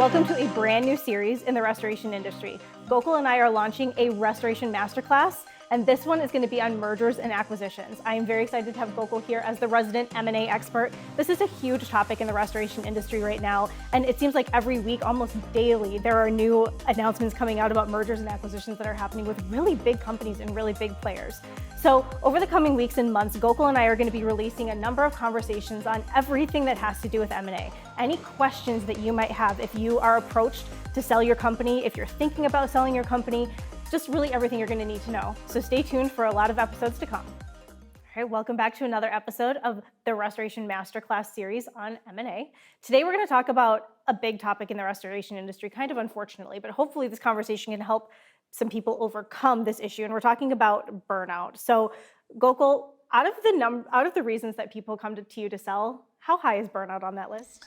Welcome to a brand new series in the restoration industry. Gokul and I are launching a restoration masterclass, and this one is going to be on mergers and acquisitions. I am very excited to have Gokul here as the resident M&A expert. This is a huge topic in the restoration industry right now, and it seems like every week, almost daily, there are new announcements coming out about mergers and acquisitions that are happening with really big companies and really big players. So over the coming weeks and months, Gokul and I are going to be releasing a number of conversations on everything that has to do with M&A. Any questions that you might have if you are approached to sell your company, if you're thinking about selling your company, just really everything you're going to need to know. So stay tuned for a lot of episodes to come. All right, welcome back to another episode of the Restoration Masterclass series on M&A. Today we're going to talk about a big topic in the restoration industry, kind of unfortunately, but hopefully this conversation can help some people overcome this issue, and we're talking about burnout. So Gokul, out of the reasons that people come to you to sell, how high is burnout on that list?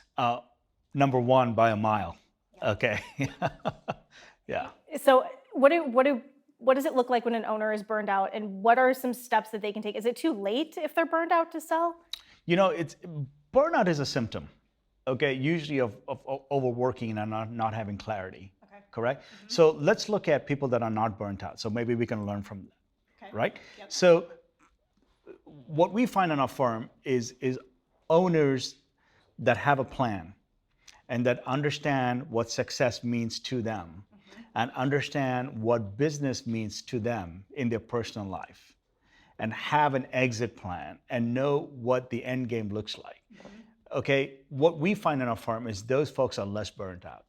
Number one by a mile. Okay. Yeah. So what does it look like when an owner is burned out, and what are some steps that they can take? Is it too late if they're burned out to sell? You know, burnout is a symptom, okay, usually of overworking and not having clarity. Okay. Correct? Mm-hmm. So let's look at people that are not burnt out. So maybe we can learn from them. Okay. Right? Yep. So what we find in our firm is owners that have a plan and that understand what success means to them, mm-hmm. and understand what business means to them in their personal life, and have an exit plan and know what the end game looks like. Mm-hmm. Okay, what we find in our firm is those folks are less burnt out.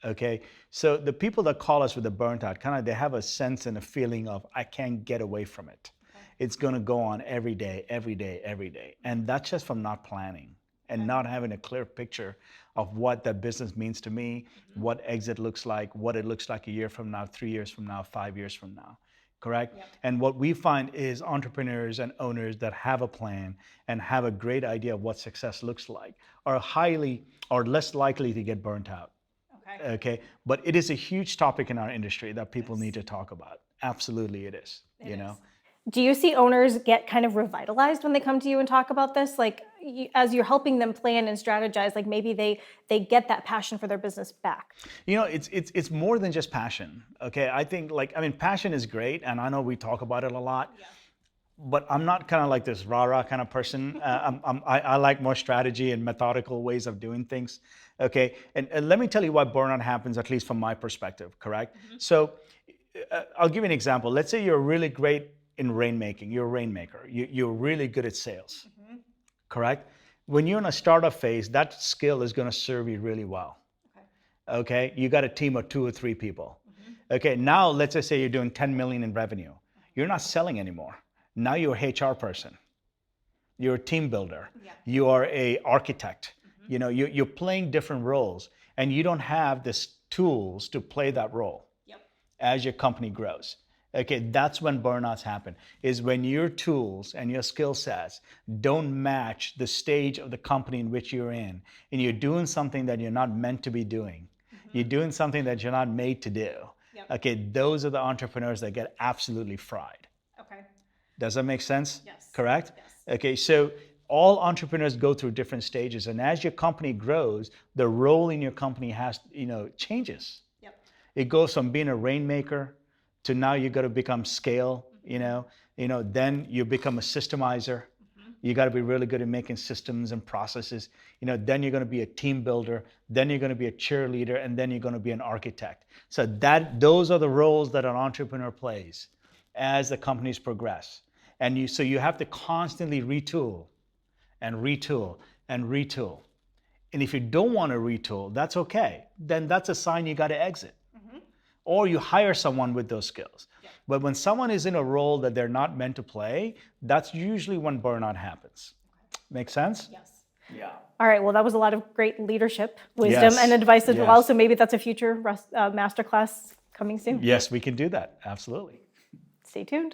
Okay, so the people that call us with the burnt out, they have a sense and a feeling of, I can't get away from it. Okay. It's gonna go on every day. And that's just from not planning and not having a clear picture of what that business means to me, mm-hmm. what exit looks like, what it looks like a year from now, 3 years from now, 5 years from now, correct? Yep. And what we find is entrepreneurs and owners that have a plan and have a great idea of what success looks like are less likely to get burnt out. Okay, but it is a huge topic in our industry that people need to talk about. Absolutely it is, you know. Do you see owners get kind of revitalized when they come to you and talk about this? Like, as you're helping them plan and strategize, like maybe they get that passion for their business back? You know, it's more than just passion, okay? I think passion is great, and I know we talk about it a lot. Yeah. But I'm not kind of like this rah-rah kind of person. I like more strategy and methodical ways of doing things, okay? And let me tell you why burnout happens, at least from my perspective, correct? Mm-hmm. So I'll give you an example. Let's say you're really great in rainmaking. You're a rainmaker. You're really good at sales, mm-hmm. correct? When you're in a startup phase, that skill is going to serve you really well, okay? You got a team of 2 or 3 people. Mm-hmm. Okay, now let's just say you're doing 10 million in revenue. You're not selling anymore. Now you're an HR person, you're a team builder, yeah. You are an architect, mm-hmm. You know, you're playing different roles, and you don't have the tools to play that role. Yep. As your company grows. Okay, that's when burnouts happen, is when your tools and your skill sets don't match the stage of the company in which you're in, and you're doing something that you're not meant to be doing. Mm-hmm. You're doing something that you're not made to do. Yep. Okay, those are the entrepreneurs that get absolutely fried. Okay. Does that make sense? Yes. Correct? Yes. Okay, so all entrepreneurs go through different stages, and as your company grows, the role in your company changes. Yep. It goes from being a rainmaker to now you got to become scale, mm-hmm. Then you become a systemizer. Mm-hmm. You got to be really good at making systems and processes. Then you're going to be a team builder, then you're going to be a cheerleader, and then you're going to be an architect. So those are the roles that an entrepreneur plays as the companies progress. And so you have to constantly retool and retool and retool. And if you don't want to retool, that's okay. Then that's a sign you got to exit. Mm-hmm. Or you hire someone with those skills. Yeah. But when someone is in a role that they're not meant to play, that's usually when burnout happens. Okay. Make sense? Yes. Yeah. All right, well, that was a lot of great leadership, wisdom, and advice as well. So maybe that's a future masterclass coming soon. Yes, we can do that. Absolutely. Stay tuned.